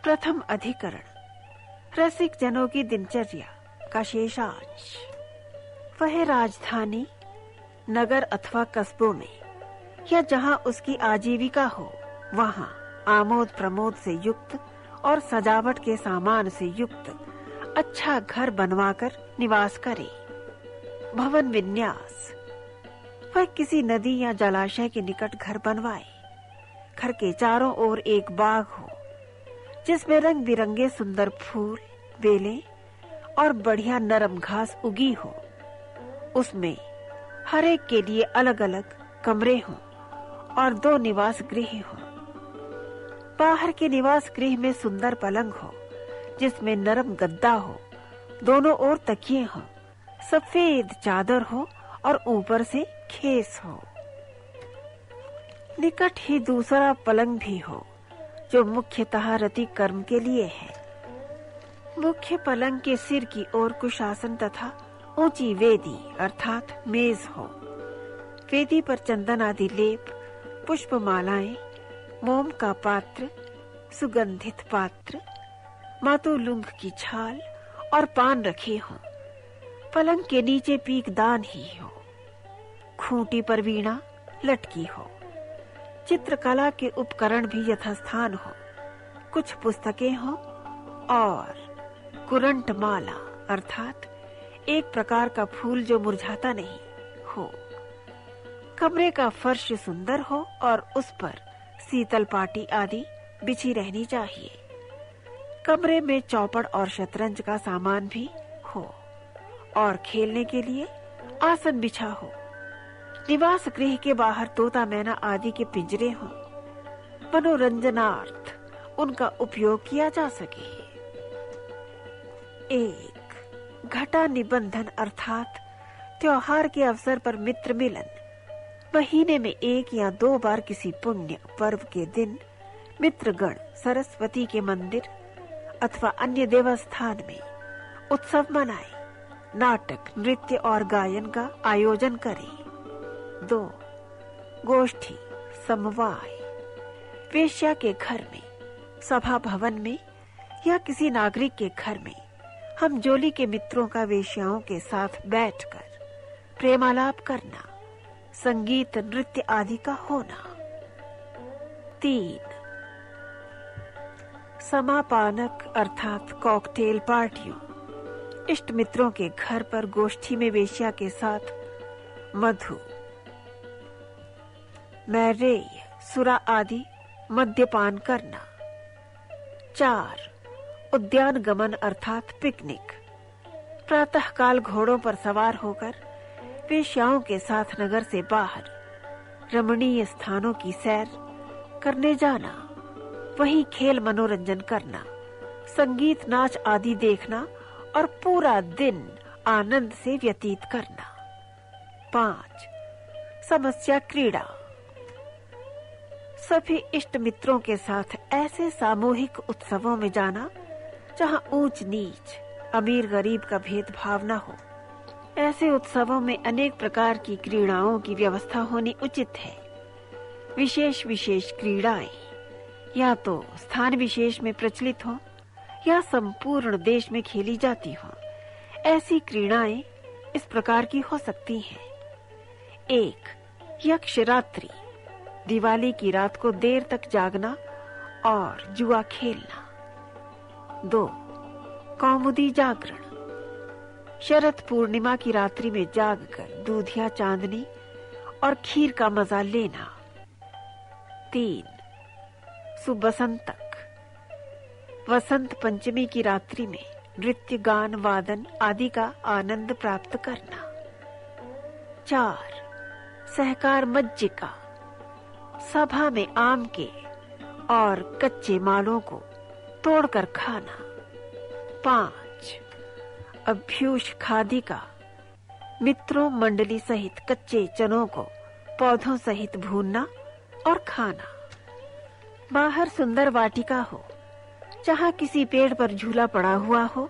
प्रथम अधिकरण, रसिक जनों की दिनचर्या का शेषांश। वह राजधानी, नगर अथवा कस्बों में या जहां उसकी आजीविका हो, वहां आमोद प्रमोद से युक्त और सजावट के सामान से युक्त अच्छा घर बनवाकर निवास करे। भवन विन्यास, वह किसी नदी या जलाशय के निकट घर बनवाए। घर के चारों ओर एक बाग हो जिसमें रंग बिरंगे सुंदर फूल, बेलें और बढ़िया नरम घास उगी हो। उसमें हर एक के लिए अलग अलग कमरे हों और 2 निवास गृह हों। बाहर के निवास गृह में सुंदर पलंग हो जिसमें नरम गद्दा हो, दोनों ओर तकिए हों, सफेद चादर हो और ऊपर से खेस हो। निकट ही दूसरा पलंग भी हो जो मुख्यतः रति कर्म के लिए है। मुख्य पलंग के सिर की ओर कुशासन तथा ऊंची वेदी अर्थात मेज हो। वेदी पर चंदन आदि लेप, पुष्पमालाएं, मोम का पात्र, सुगंधित पात्र, मातुलुंग की छाल और पान रखे हों। पलंग के नीचे पीकदान ही हो। खूंटी पर वीणा लटकी हो। चित्रकला के उपकरण भी यथास्थान हो। कुछ पुस्तकें हो और कुरंट माला अर्थात एक प्रकार का फूल जो मुरझाता नहीं हो। कमरे का फर्श सुंदर हो और उस पर शीतल पाटी आदि बिछी रहनी चाहिए। कमरे में चौपड़ और शतरंज का सामान भी हो और खेलने के लिए आसन बिछा हो। निवास गृह के बाहर तोता मैना आदि के पिंजरे हों। मनोरंजनार्थ उनका उपयोग किया जा सके। 1. घटा निबंधन अर्थात त्योहार के अवसर पर मित्र मिलन। महीने में 1 या 2 बार किसी पुण्य पर्व के दिन मित्रगण सरस्वती के मंदिर अथवा अन्य देवस्थान में उत्सव मनाए, नाटक, नृत्य और गायन का आयोजन करें। 2. गोष्ठी समवाय। वेश्या के घर में, सभा भवन में या किसी नागरिक के घर में हम जोली के मित्रों का वेश्याओं के साथ बैठकर प्रेमालाप करना, संगीत नृत्य आदि का होना। 3. समापानक अर्थात कॉकटेल पार्टियों। इष्ट मित्रों के घर पर गोष्ठी में वेश्या के साथ मधु, मैरेय, सुरा आदि मद्यपान करना। 4. उद्यान गमन अर्थात पिकनिक। प्रातःकाल घोड़ों पर सवार होकर वेश्याओं के साथ नगर से बाहर रमणीय स्थानों की सैर करने जाना, वहीं खेल मनोरंजन करना, संगीत नाच आदि देखना और पूरा दिन आनंद से व्यतीत करना। 5. समस्या क्रीड़ा। सभी इष्ट मित्रों के साथ ऐसे सामूहिक उत्सवों में जाना जहां ऊंच नीच, अमीर गरीब का भेदभाव न हो। ऐसे उत्सवों में अनेक प्रकार की क्रीड़ाओं की व्यवस्था होनी उचित है। विशेष विशेष क्रीड़ाएं या तो स्थान विशेष में प्रचलित हो या संपूर्ण देश में खेली जाती हो। ऐसी क्रीड़ाएं इस प्रकार की हो सकती हैं। 1. यक्ष रात्रि। दिवाली की रात को देर तक जागना और जुआ खेलना। 2. कौमुदी जागरण। शरद पूर्णिमा की रात्रि में जागकर दूधिया चांदनी और खीर का मजा लेना। 3. सुबसंतक। वसंत पंचमी की रात्रि में नृत्य, गान, वादन आदि का आनंद प्राप्त करना। 4. सहकार मज्जिका। सभा में आम के और कच्चे मालों को तोड़कर खाना। 5. अभ्यूष खादी का। मित्रों मंडली सहित कच्चे चनों को पौधों सहित भूनना और खाना। बाहर सुंदर वाटिका हो जहां किसी पेड़ पर झूला पड़ा हुआ हो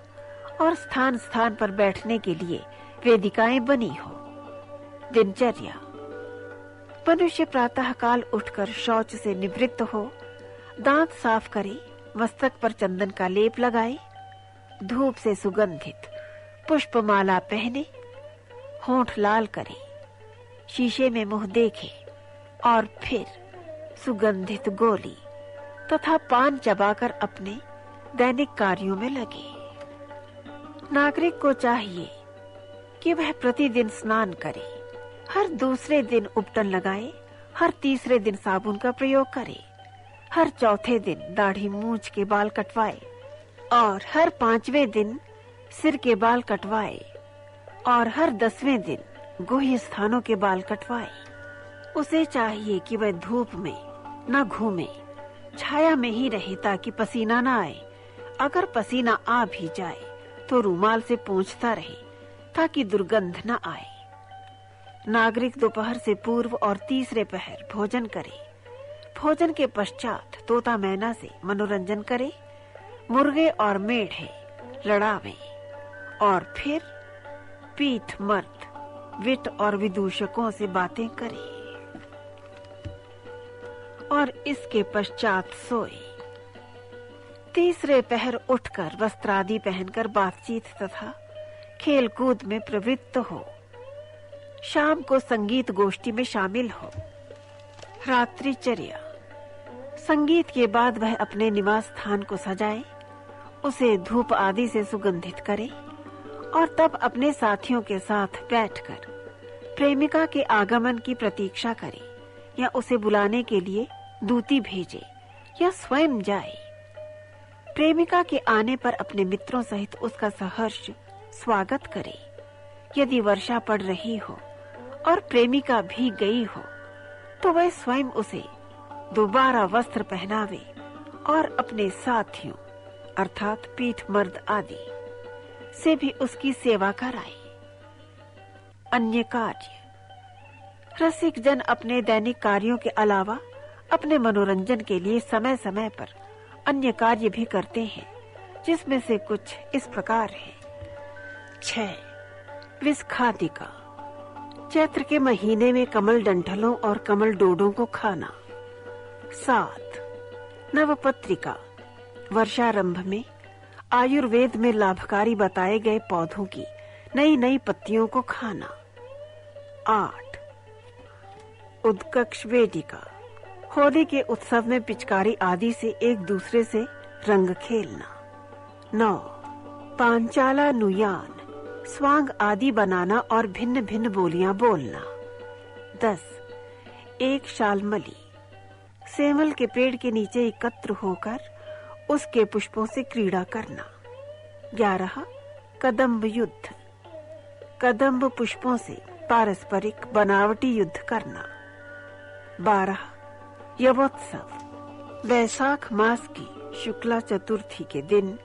और स्थान स्थान पर बैठने के लिए वेदिकाएं बनी हो। दिनचर्या। मनुष्य प्रातःकाल उठकर शौच से निवृत्त हो, दांत साफ करे, मस्तक पर चंदन का लेप लगाए, धूप से सुगंधित पुष्पमाला पहने, होंठ लाल करे, शीशे में मुंह देखे और फिर सुगंधित गोली तथा पान चबाकर अपने दैनिक कार्यों में लगे। नागरिक को चाहिए कि वह प्रतिदिन स्नान करे, हर दूसरे दिन उपटन लगाए, हर तीसरे दिन साबुन का प्रयोग करे, हर चौथे दिन दाढ़ी मूंछ के बाल कटवाए और हर 5वें दिन सिर के बाल कटवाए और हर 10वें दिन गुह्य स्थानों के बाल कटवाए। उसे चाहिए कि वह धूप में न घूमे, छाया में ही रहे ताकि पसीना न आए। अगर पसीना आ भी जाए तो रुमाल से पोंछता रहे ताकि दुर्गंध न आए। नागरिक दोपहर से पूर्व और तीसरे पहर भोजन करे, भोजन के पश्चात तोता मैना से मनोरंजन करे, मुर्गे और मेढ़े लड़ावे और फिर पीठ मर्द, विट और विदूषकों से बातें करे और इसके पश्चात सोए। तीसरे पहर उठकर वस्त्रादि पहनकर बातचीत तथा खेल कूद में प्रवृत्त हो, शाम को संगीत गोष्ठी में शामिल हो। रात्रिचर्या, संगीत के बाद वह अपने निवास स्थान को सजाए, उसे धूप आदि से सुगंधित करे और तब अपने साथियों के साथ बैठकर प्रेमिका के आगमन की प्रतीक्षा करे या उसे बुलाने के लिए दूती भेजे या स्वयं जाए। प्रेमिका के आने पर अपने मित्रों सहित उसका सहर्ष स्वागत करे। यदि वर्षा पड़ रही हो और प्रेमिका भी गई हो तो वह स्वयं उसे दोबारा वस्त्र पहनावे और अपने साथियों अर्थात पीठ मर्द आदि से भी उसकी सेवा कराए। अन्य कार्य, रसिक जन अपने दैनिक कार्यों के अलावा अपने मनोरंजन के लिए समय समय पर अन्य कार्य भी करते हैं, जिसमें से कुछ इस प्रकार है। 6. विस्खादिका, चैत्र के महीने में कमल डंठलों और कमल डोडों को खाना। 7. नवपत्रिका, वर्षारंभ में आयुर्वेद में लाभकारी बताए गए पौधों की नई नई पत्तियों को खाना। 8. उदकक्ष वेदिका, होली के उत्सव में पिचकारी आदि से एक दूसरे से रंग खेलना। 9. पांचाला नुयान, स्वांग आदि बनाना और भिन्न भिन्न बोलियां बोलना। 10. एक शालमली, सेमल के पेड़ के नीचे एकत्र होकर उसके पुष्पों से क्रीड़ा करना। 11. कदम्ब युद्ध, कदम्ब पुष्पों से पारस्परिक बनावटी युद्ध करना। 12. यवोत्सव, वैशाख मास की शुक्ला चतुर्थी के दिन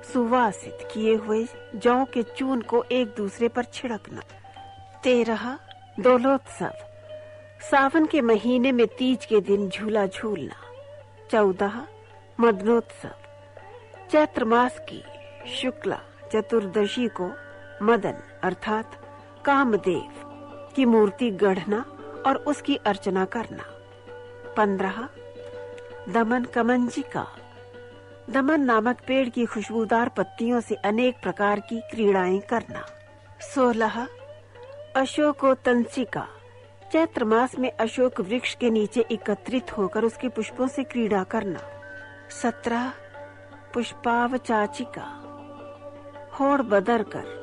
सुवासित किए हुए जौ के चून को एक दूसरे पर छिड़कना। 13. दोलोत्सव, सावन के महीने में तीज के दिन झूला झूलना। 14. मदनोत्सव, चैत्र मास की शुक्ला चतुर्दशी को मदन अर्थात कामदेव की मूर्ति गढ़ना और उसकी अर्चना करना। 15. दमन कमंजिका, दमन नामक पेड़ की खुशबूदार पत्तियों से अनेक प्रकार की क्रीड़ाएं करना। 16. अशोकोतंसिका, चैत्र मास में अशोक वृक्ष के नीचे एकत्रित होकर उसके पुष्पों से क्रीड़ा करना। 17. पुष्पावचाचिका, होड़ बदर कर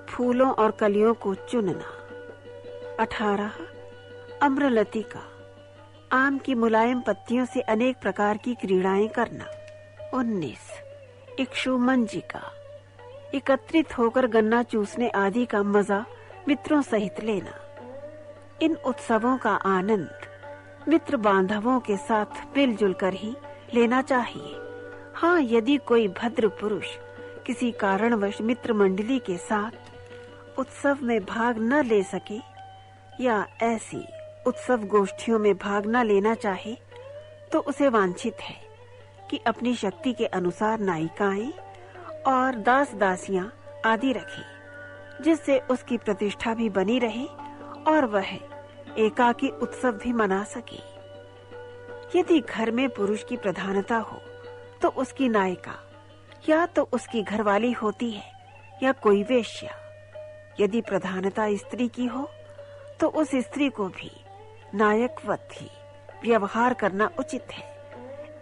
फूलों और कलियों को चुनना। 18. अम्रलतिका, आम की मुलायम पत्तियों से अनेक प्रकार की क्रीड़ाएं करना। 19. इक्षुमंजिका, एकत्रित होकर गन्ना चूसने आदि का मजा मित्रों सहित लेना। इन उत्सवों का आनंद मित्र बांधवों के साथ मिलजुल कर ही लेना चाहिए। हाँ, यदि कोई भद्र पुरुष किसी कारणवश मित्र मंडली के साथ उत्सव में भाग न ले सके या ऐसी उत्सव गोष्ठियों में भाग न लेना चाहे तो उसे वांछित है कि अपनी शक्ति के अनुसार नायिकाएं और दास दासियां आदि रखे, जिससे उसकी प्रतिष्ठा भी बनी रहे और वह एकाकी उत्सव भी मना सके। यदि घर में पुरुष की प्रधानता हो तो उसकी नायिका या तो उसकी घरवाली होती है या कोई वेश्या। यदि प्रधानता स्त्री की हो तो उस स्त्री को भी नायकवत ही व्यवहार करना उचित है।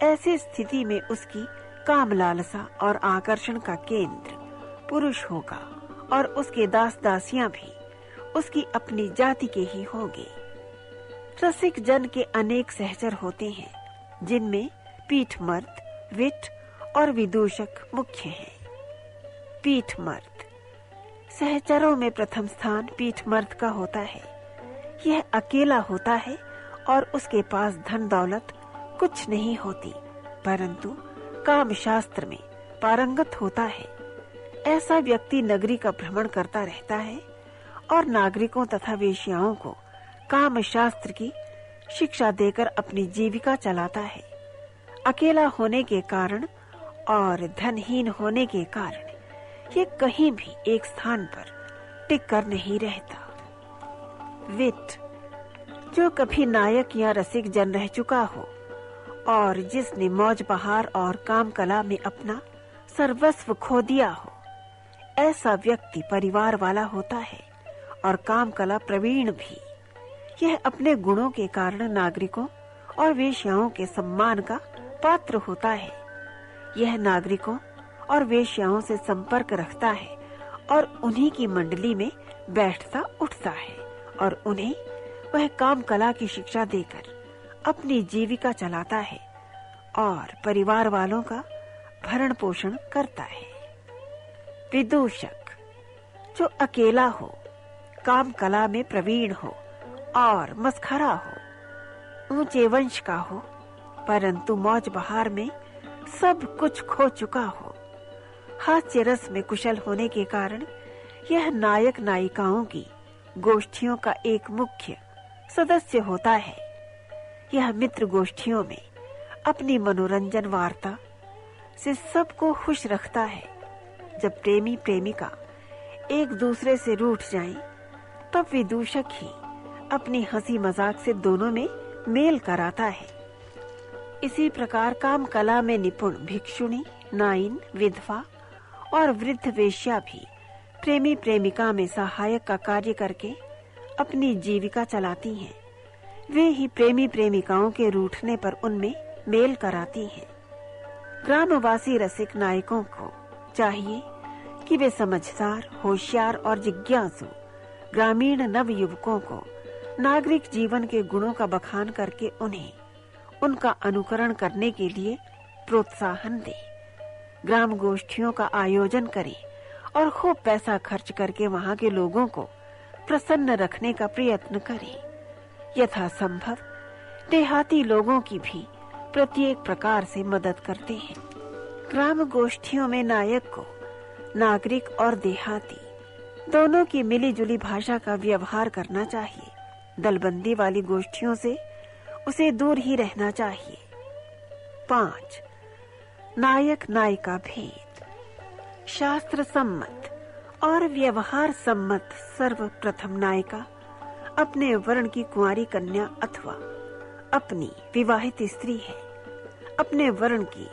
ऐसी स्थिति में उसकी काम लालसा और आकर्षण का केंद्र पुरुष होगा और उसके दास दासियां भी उसकी अपनी जाति के ही होंगे। रसिक जन के अनेक सहचर होते हैं, जिनमें पीठमर्द, विट और विदूषक मुख्य हैं। पीठमर्द सहचरों में प्रथम स्थान पीठमर्द का होता है। यह अकेला होता है और उसके पास धन दौलत कुछ नहीं होती, परंतु काम शास्त्र में पारंगत होता है। ऐसा व्यक्ति नगरी का भ्रमण करता रहता है और नागरिकों तथा वेश्याओं को काम शास्त्र की शिक्षा देकर अपनी जीविका चलाता है। अकेला होने के कारण और धनहीन होने के कारण ये कहीं भी एक स्थान पर टिक कर नहीं रहता। विट जो कभी नायक या रसिक जन रह चुका हो और जिसने मौज बहार और काम कला में अपना सर्वस्व खो दिया हो, ऐसा व्यक्ति परिवार वाला होता है और काम कला प्रवीण भी। यह अपने गुणों के कारण नागरिकों और वेश्याओं के सम्मान का पात्र होता है। यह नागरिकों और वेश्याओं से संपर्क रखता है और उन्हीं की मंडली में बैठता उठता है और उन्हें वह काम कला की शिक्षा देकर अपनी जीविका चलाता है और परिवार वालों का भरण पोषण करता है। विदूषक जो अकेला हो, काम कला में प्रवीण हो और मस्खरा हो, ऊंचे वंश का हो, परंतु मौज बहार में सब कुछ खो चुका हो, हास्य रस में कुशल होने के कारण यह नायक नायिकाओं की गोष्ठियों का एक मुख्य सदस्य होता है। यह मित्र गोष्ठियों में अपनी मनोरंजन वार्ता से सबको खुश रखता है। जब प्रेमी प्रेमिका एक दूसरे से रूठ जाएं, तब विदूषक ही अपनी हंसी मजाक से दोनों में मेल कराता है। इसी प्रकार काम कला में निपुण भिक्षुणी, नाइन, विधवा और वृद्ध वेश्या भी प्रेमी प्रेमिका में सहायक का कार्य करके अपनी जीविका चलाती हैं। वे ही प्रेमी प्रेमिकाओं के रूठने पर उनमें मेल कराती हैं। ग्रामवासी रसिक नायकों को चाहिए कि वे समझदार, होशियार और जिज्ञासु ग्रामीण नव युवकों को नागरिक जीवन के गुणों का बखान करके उन्हें उनका अनुकरण करने के लिए प्रोत्साहन दे। ग्राम गोष्ठियों का आयोजन करे और खूब पैसा खर्च करके वहां के लोगों को प्रसन्न रखने का प्रयत्न करे। यथासंभव देहाती लोगों की भी प्रत्येक प्रकार से मदद करते हैं। ग्राम गोष्ठियों में नायक को नागरिक और देहाती दोनों की मिली-जुली भाषा का व्यवहार करना चाहिए। दलबंदी वाली गोष्ठियों से उसे दूर ही रहना चाहिए। 5. नायक नायिका भेद। शास्त्र सम्मत और व्यवहार सम्मत सर्वप्रथम नायिका अपने वर्ण की कुंवारी कन्या अथवा अपनी विवाहित स्त्री है। अपने वर्ण की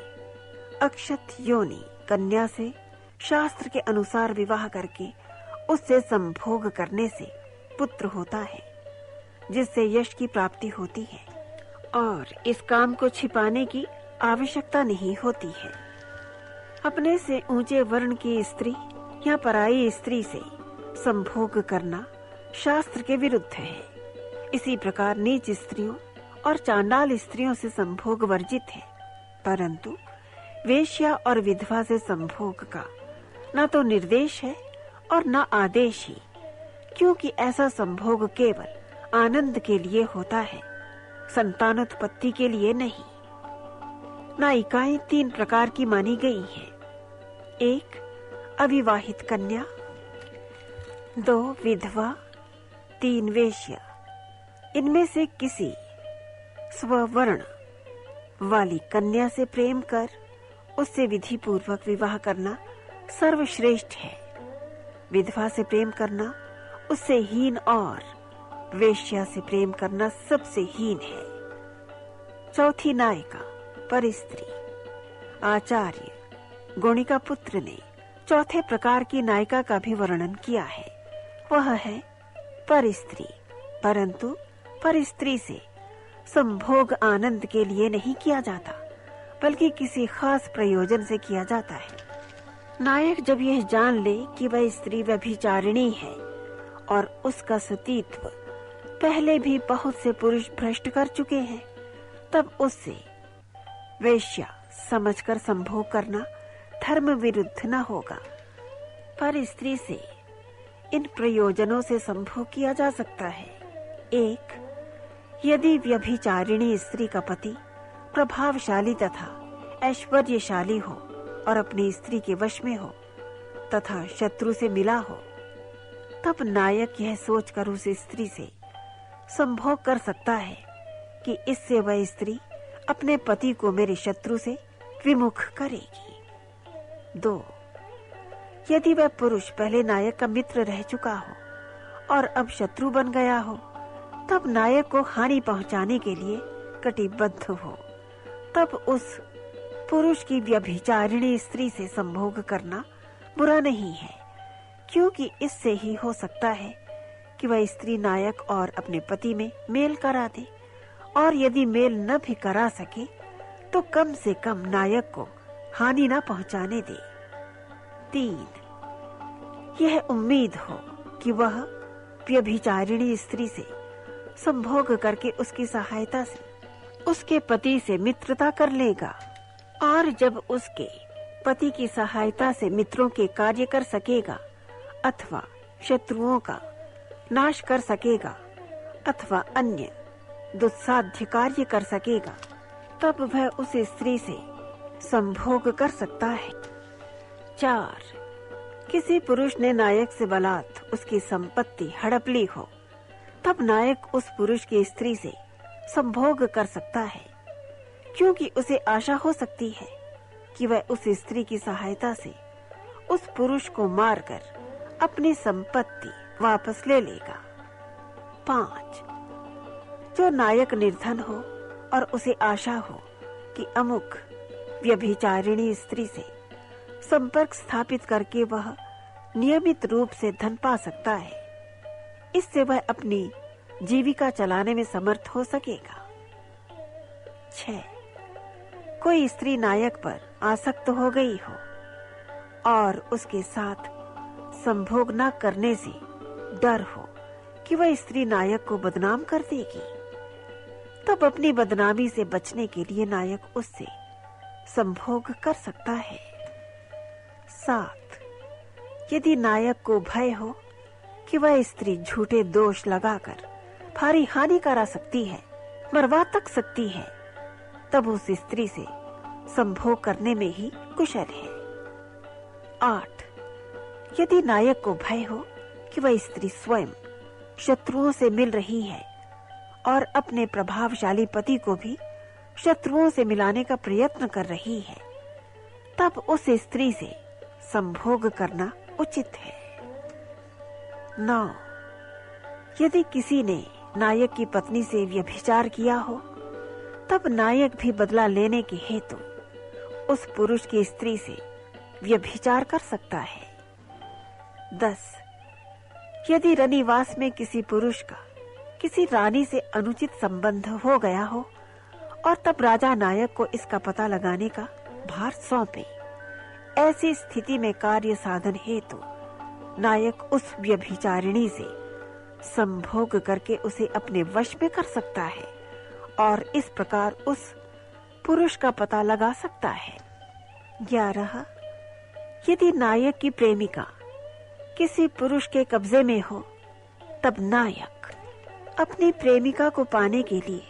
अक्षत योनि कन्या से शास्त्र के अनुसार विवाह करके उससे संभोग करने से पुत्र होता है, जिससे यश की प्राप्ति होती है और इस काम को छिपाने की आवश्यकता नहीं होती है। अपने से ऊंचे वर्ण की स्त्री या पराई स्त्री से संभोग करना शास्त्र के विरुद्ध है। इसी प्रकार नीच स्त्रियों और चांडाल स्त्रियों से संभोग वर्जित है, परंतु वेश्या और विधवा से संभोग का न तो निर्देश है और न आदेश ही, क्योंकि ऐसा संभोग केवल आनंद के लिए होता है, संतानोत्पत्ति के लिए नहीं। नायिकाएं 3 प्रकार की मानी गई हैं। 1. अविवाहित कन्या, 2. विधवा, 3. वेश्या। इनमें से किसी स्ववर्ण वाली कन्या से प्रेम कर उससे विधि पूर्वक विवाह करना सर्वश्रेष्ठ है। विधवा से प्रेम करना उससे हीन और वेश्या से प्रेम करना सबसे हीन है। 4. नायिका पर स्त्री। आचार्य गोणिका पुत्र ने चौथे प्रकार की नायिका का भी वर्णन किया है। वह है परस्त्री, परंतु परस्त्री से संभोग आनंद के लिए नहीं किया जाता, बल्कि किसी खास प्रयोजन से किया जाता है। नायक जब यह जान ले कि वह स्त्री व्यभिचारिणी है और उसका सतीत्व पहले भी बहुत से पुरुष भ्रष्ट कर चुके हैं, तब उससे वेश्या समझकर संभोग करना धर्म विरुद्ध न होगा। पर स्त्री से इन प्रयोजनों से संभोग किया जा सकता है। एक, यदि व्यभिचारिणी स्त्री का पति प्रभावशाली तथा ऐश्वर्यशाली हो और अपनी स्त्री के वश में हो तथा शत्रु से मिला हो, तब नायक यह सोचकर उस स्त्री से संभोग कर सकता है कि इससे वह स्त्री अपने पति को मेरे शत्रु से विमुख करेगी। 2, यदि वह पुरुष पहले नायक का मित्र रह चुका हो और अब शत्रु बन गया हो, तब नायक को हानि पहुंचाने के लिए कटिबद्ध हो, तब उस पुरुष की व्यभिचारिणी स्त्री से संभोग करना बुरा नहीं है, क्योंकि इससे ही हो सकता है कि वह स्त्री नायक और अपने पति में मेल करा दे, और यदि मेल न भी करा सके तो कम से कम नायक को हानि न पहुंचाने दे। 3, यह उम्मीद हो कि वह व्यभिचारिणी स्त्री से संभोग करके उसकी सहायता से उसके पति से मित्रता कर लेगा, और जब उसके पति की सहायता से मित्रों के कार्य कर सकेगा अथवा शत्रुओं का नाश कर सकेगा अथवा अन्य दुस्साध्य कार्य कर सकेगा, तब वह उस स्त्री से संभोग कर सकता है। 4, किसी पुरुष ने नायक से बलात् उसकी संपत्ति हड़प ली हो, तब नायक उस पुरुष की स्त्री से संभोग कर सकता है, क्योंकि उसे आशा हो सकती है कि वह उस स्त्री की सहायता से उस पुरुष को मारकर अपनी संपत्ति वापस ले लेगा। 5, जो नायक निर्धन हो और उसे आशा हो कि अमुक व्यभिचारिणी स्त्री से संपर्क स्थापित करके वह नियमित रूप से धन पा सकता है, इससे वह अपनी जीविका चलाने में समर्थ हो सकेगा। 6, कोई स्त्री नायक पर आसक्त हो गई हो और उसके साथ संभोग न करने से डर हो कि वह स्त्री नायक को बदनाम कर देगी, तब अपनी बदनामी से बचने के लिए नायक उससे संभोग कर सकता है। 7, यदि नायक को भय हो कि वह स्त्री झूठे दोष लगाकर भारी हानि करा सकती है, मरवा तक सकती है, तब उस स्त्री से संभोग करने में ही कुशल है। 8, यदि नायक को भय हो कि वह स्त्री स्वयं शत्रुओं से मिल रही है और अपने प्रभावशाली पति को भी शत्रुओं से मिलाने का प्रयत्न कर रही है, तब उस स्त्री से संभोग करना उचित है। 9, यदि किसी ने नायक की पत्नी से व्यभिचार किया हो, तब नायक भी बदला लेने के हेतु उस पुरुष की स्त्री से व्यभिचार कर सकता है। 10, यदि रनिवास में किसी पुरुष का किसी रानी से अनुचित संबंध हो गया हो और तब राजा नायक को इसका पता लगाने का भार सौंपे, ऐसी स्थिति में कार्य साधन हेतु नायक उस व्यभिचारिणी से संभोग करके उसे अपने वश में कर सकता है और इस प्रकार उस पुरुष का पता लगा सकता है। 11, यदि नायक की प्रेमिका किसी पुरुष के कब्जे में हो, तब नायक अपनी प्रेमिका को पाने के लिए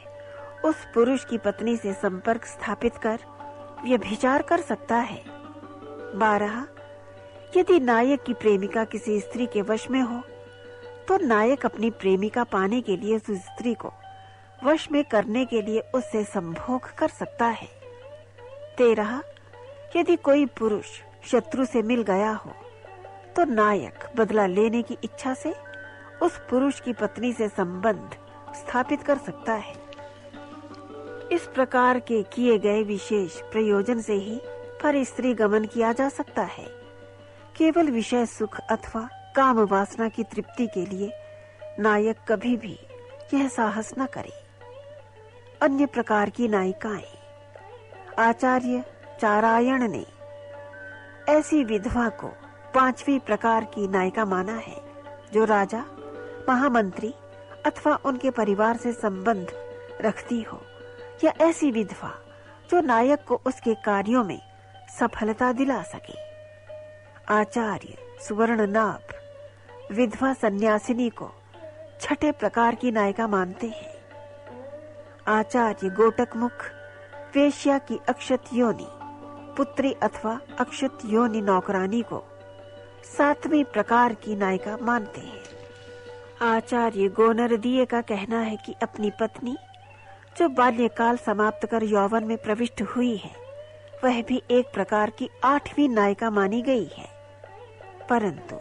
उस पुरुष की पत्नी से संपर्क स्थापित कर व्यभिचार कर सकता है। 12, यदि नायक की प्रेमिका किसी स्त्री के वश में हो, तो नायक अपनी प्रेमिका पाने के लिए उस स्त्री को वश में करने के लिए उससे संभोग कर सकता है। 13, यदि कोई पुरुष शत्रु से मिल गया हो, तो नायक बदला लेने की इच्छा से उस पुरुष की पत्नी से संबंध स्थापित कर सकता है। इस प्रकार के किए गए विशेष प्रयोजन से ही पर स्त्री गमन किया जा सकता है। केवल विषय सुख अथवा काम वासना की तृप्ति के लिए नायक कभी भी यह साहस न करे। अन्य प्रकार की नायिकाएं। आचार्य चारायण ने ऐसी विधवा को 5वीं प्रकार की नायिका माना है, जो राजा, महामंत्री अथवा उनके परिवार से संबंध रखती हो, या ऐसी विधवा जो नायक को उसके कार्यों में सफलता दिला सके। आचार्य सुवर्णनाभ विधवा सन्यासिनी को 6ठे प्रकार की नायिका मानते हैं। आचार्य गोटकमुख वेश्या की अक्षत योनि पुत्री अथवा अक्षत योनि नौकरानी को 7वीं प्रकार की नायिका मानते हैं। आचार्य गोनरदीय का कहना है कि अपनी पत्नी जो बाल्यकाल समाप्त कर यौवन में प्रविष्ट हुई है, वह भी एक प्रकार की 8वीं नायिका मानी गई है। परंतु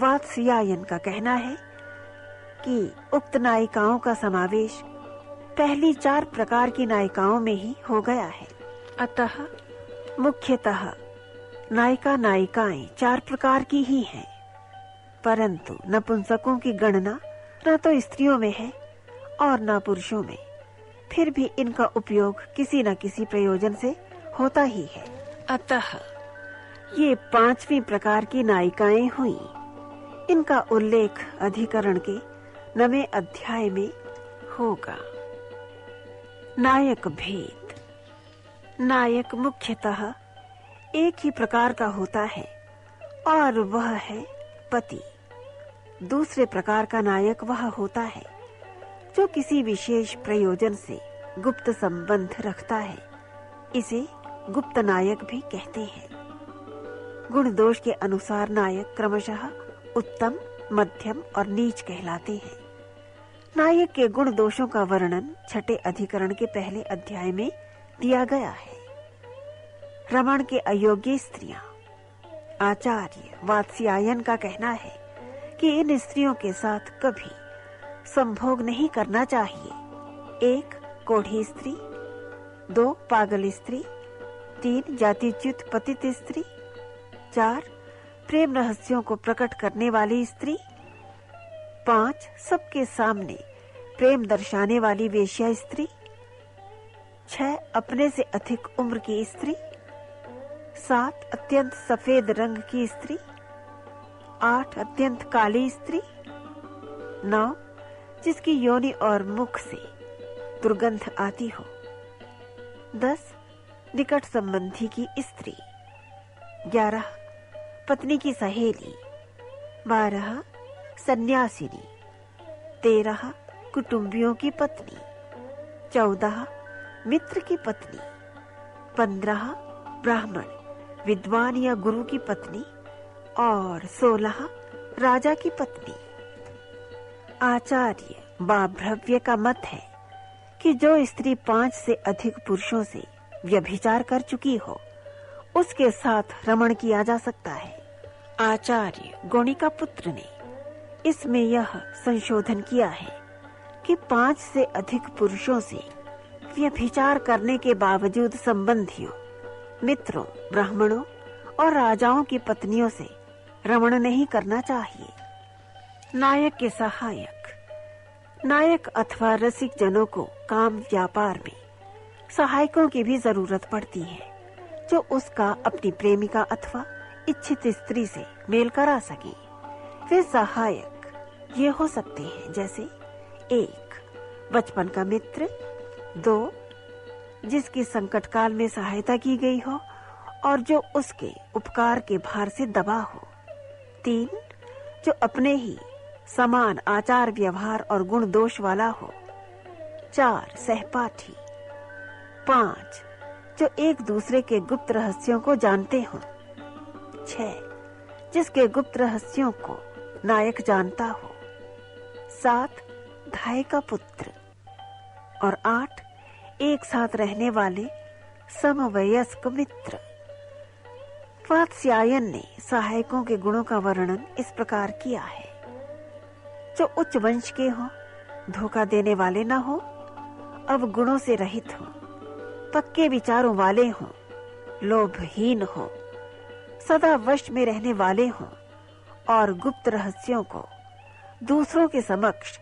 वात्स्यायन का कहना है कि उक्त नायिकाओं का समावेश पहली 4 प्रकार की नायिकाओं में ही हो गया है। अतः मुख्यतः नायिका नायिकाएं 4 प्रकार की ही हैं, परंतु नपुंसकों की गणना न तो स्त्रियों में है और न पुरुषों में। फिर भी इनका उपयोग किसी न किसी प्रयोजन से होता ही है। अतः ये 5वीं प्रकार की नायिकाएं हुई। इनका उल्लेख अधिकरण के 9वें अध्याय में होगा। नायक भेद। नायक मुख्यतः एक ही प्रकार का होता है और वह है पति। दूसरे प्रकार का नायक वह होता है जो किसी विशेष प्रयोजन से गुप्त संबंध रखता है। इसे गुप्त नायक भी कहते हैं। गुण दोष के अनुसार नायक क्रमशः उत्तम, मध्यम और नीच कहलाते हैं। नायक के गुण दोषों का वर्णन 6ठे अधिकरण के पहले अध्याय में दिया गया है। रमण के अयोग्य स्त्रियां। आचार्य वात्स्यायन का कहना है कि इन स्त्रियों के साथ कभी संभोग नहीं करना चाहिए। 1 कोढ़ी स्त्री, 2 पागल स्त्री, 3 जातिच्युत पतित स्त्री, 4 प्रेम रहस्यों को प्रकट करने वाली स्त्री, 5 सबके सामने प्रेम दर्शाने वाली वेश्या स्त्री, 6 अपने से अधिक उम्र की स्त्री, 7 अत्यंत सफेद रंग की स्त्री, 8 अत्यंत काली स्त्री, 9 जिसकी योनि और मुख से दुर्गंध आती हो, 10 निकट संबंधी की स्त्री, 11 पत्नी की सहेली, 12 सन्यासिनी, 13 कुटुंबियों की पत्नी, 14 मित्र की पत्नी, 15 ब्राह्मण विद्वान या गुरु की पत्नी और 16 राजा की पत्नी। आचार्य बाभ्रव्य का मत है कि जो स्त्री 5 से अधिक पुरुषों से व्यभिचार कर चुकी हो, उसके साथ रमण किया जा सकता है। आचार्य गोणिका पुत्र ने इसमें यह संशोधन किया है कि 5 से अधिक पुरुषों से व्यभिचार करने के बावजूद संबंधियों, मित्रों, ब्राह्मणों और राजाओं की पत्नियों से रमण नहीं करना चाहिए। नायक के सहायक। नायक अथवा रसिक जनों को काम व्यापार में सहायकों की भी जरूरत पड़ती है, जो उसका अपनी प्रेमिका अथवा इच्छित स्त्री से मेल करा सके। वे सहायक ये हो सकते हैं जैसे 1 बचपन का मित्र, 2 जिसकी संकट काल में सहायता की गई हो और जो उसके उपकार के भार से दबा हो, 3 जो अपने ही समान आचार व्यवहार और गुण दोष वाला हो, 4 सहपाठी, 5 जो एक दूसरे के गुप्त रहस्यों को जानते हों, 6 जिसके गुप्त रहस्यों को नायक जानता हो, 7 धाय का पुत्र और 8 एक साथ रहने वाले समवयस्क मित्र। वात्स्यायन ने सहायकों के गुणों का वर्णन इस प्रकार किया है। जो उच्च वंश के हों, धोखा देने वाले न हो, अवगुणों से रहित हों, पक्के विचारों वाले हों, लोभहीन हों, सदा वश में रहने वाले हों और गुप्त रहस्यों को दूसरों के समक्ष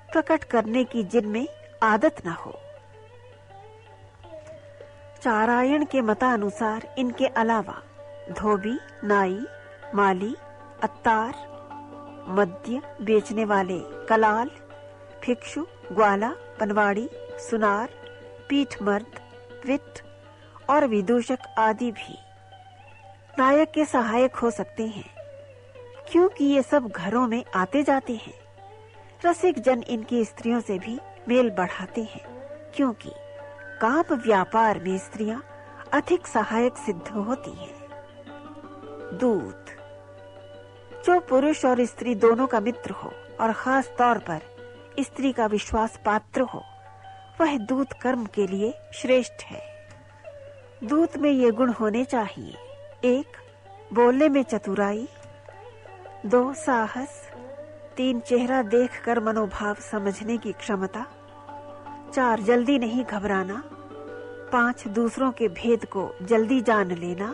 प्रकट करने की जिनमें आदत न हो। चारायण के मतानुसार इनके अलावा धोबी, नाई, माली, अत्तार, मद्य बेचने वाले, कलाल, भिक्षु, ग्वाला, पनवाड़ी, सुनार, पीठमर्द, विट और विदूषक आदि भी नायक के सहायक हो सकते हैं, क्योंकि ये सब घरों में आते जाते हैं। रसिक जन इनकी स्त्रियों से भी मेल बढ़ाते हैं, क्योंकि काम व्यापार में स्त्रियां अधिक सहायक सिद्ध होती हैं। दूत, जो पुरुष और स्त्री दोनों का मित्र हो और खास तौर पर स्त्री का विश्वास पात्र हो, वह दूत कर्म के लिए श्रेष्ठ है। दूत में ये गुण होने चाहिए: 1. बोलने में चतुराई, 2. साहस, 3. चेहरा देखकर मनोभाव समझने की क्षमता, 4. जल्दी नहीं घबराना, 5. दूसरों के भेद को जल्दी जान लेना,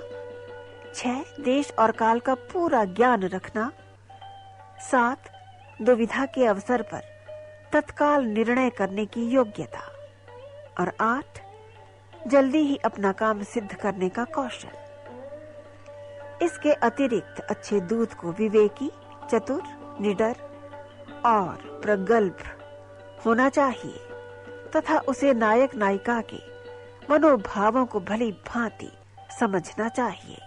6. देश और काल का पूरा ज्ञान रखना, 7. दुविधा के अवसर पर तत्काल निर्णय करने की योग्यता, और 8. जल्दी ही अपना काम सिद्ध करने का कौशल। इसके अतिरिक्त अच्छे दूत को विवेकी, चतुर, निडर और प्रगल्भ होना चाहिए तथा उसे नायक नायिका के मनोभावों को भली भांति समझना चाहिए।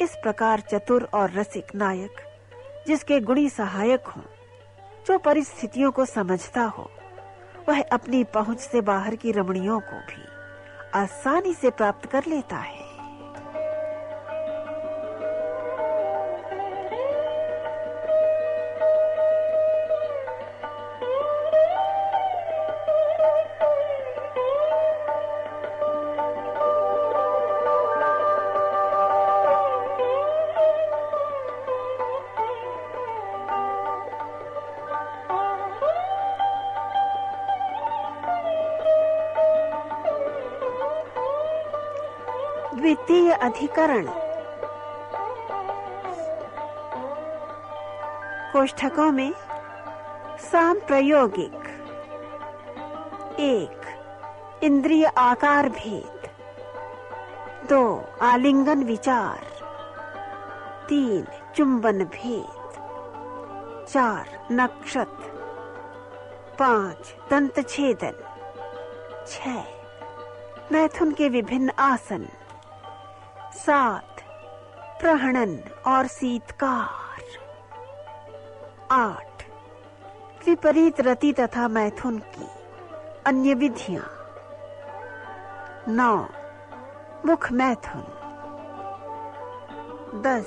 इस प्रकार चतुर और रसिक नायक, जिसके गुणी सहायक हों, जो परिस्थितियों को समझता हो, वह अपनी पहुंच से बाहर की रमणियों को भी आसानी से प्राप्त कर लेता है। द्वितीय अधिकरण। कोष्ठकों में सांप्रयोगिक। 1. इंद्रिय आकार भेद, 2. आलिंगन विचार, 3. चुंबन भेद, 4. नक्षत्र, 5. दंत छेदन, 6. मैथुन के विभिन्न आसन, 7. प्रहणन और शीतकार, 8. विपरीत रति तथा मैथुन की अन्य विधियां, 9. मुख मैथुन, 10.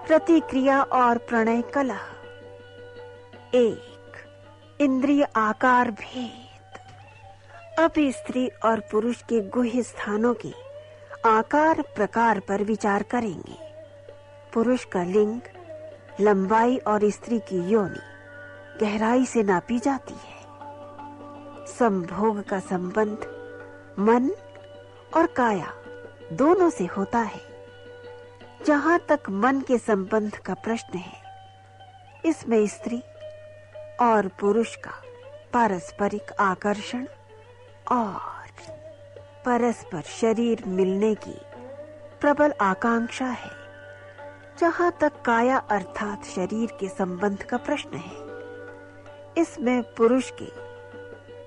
प्रतिक्रिया और प्रणय कलह, 1. इंद्रिय आकार भेद। अब स्त्री और पुरुष के गुह्य स्थानों के आकार प्रकार पर विचार करेंगे। पुरुष का लिंग, लंबाई और स्त्री की योनि गहराई से नापी जाती है। संभोग का संबंध मन और काया दोनों से होता है। जहां तक मन के संबंध का प्रश्न है, इसमें स्त्री और पुरुष का पारस्परिक आकर्षण और परस्पर शरीर मिलने की प्रबल आकांक्षा है। जहां तक काया अर्थात शरीर के संबंध का प्रश्न है, इसमें पुरुष के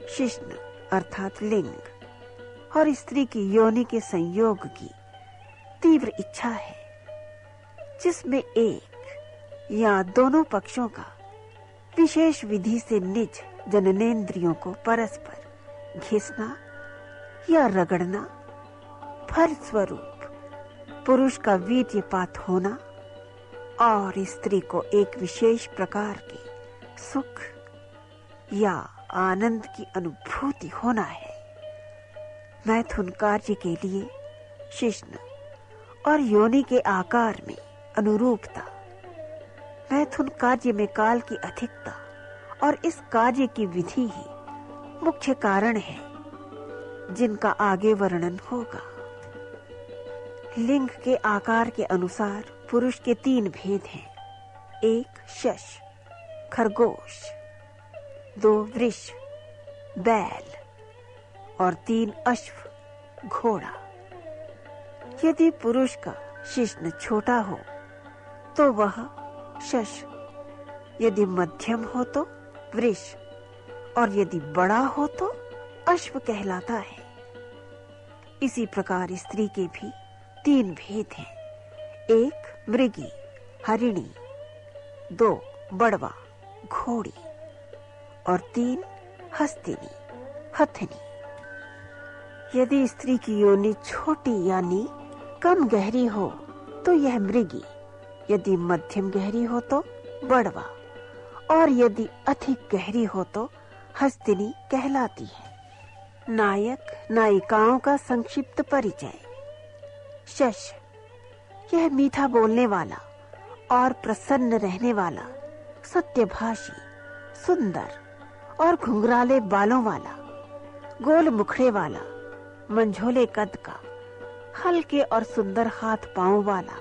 शिश्न अर्थात लिंग और स्त्री की योनि के संयोग की तीव्र इच्छा है, जिसमें एक या दोनों पक्षों का विशेष विधि से निज जननेंद्रियों को परस्पर घिसना या रगड़ना, फलस्वरूप पुरुष का वीर्यपात होना और स्त्री को एक विशेष प्रकार के सुख या आनंद की अनुभूति होना है। मैथुन कार्य के लिए शिश्न और योनि के आकार में अनुरूपता, मैथुन कार्य में काल की अधिकता और इस कार्य की विधि ही मुख्य कारण है। जिनका आगे वर्णन होगा। लिंग के आकार के अनुसार पुरुष के 3 भेद हैं। 1 शश खरगोश, 2 वृष बैल और 3 अश्व घोड़ा। यदि पुरुष का शिश्न छोटा हो तो वह शश, यदि मध्यम हो तो वृष और यदि बड़ा हो तो अश्व कहलाता है। इसी प्रकार स्त्री के भी 3 भेद हैं। 1 मृगी हरिणी, 2 बड़वा घोड़ी और 3 हस्तिनी हथनी। यदि स्त्री की योनि छोटी यानी कम गहरी हो तो यह मृगी, यदि मध्यम गहरी हो तो बड़वा और यदि अधिक गहरी हो तो हस्तिनी कहलाती है। नायक नायिकाओं का संक्षिप्त परिचय। शश, यह मीठा बोलने वाला और प्रसन्न रहने वाला, सत्यभाषी, सुंदर और घुंघराले बालों वाला, गोल मुखड़े वाला, मंझोले कद का, हल्के और सुंदर हाथ पांव वाला,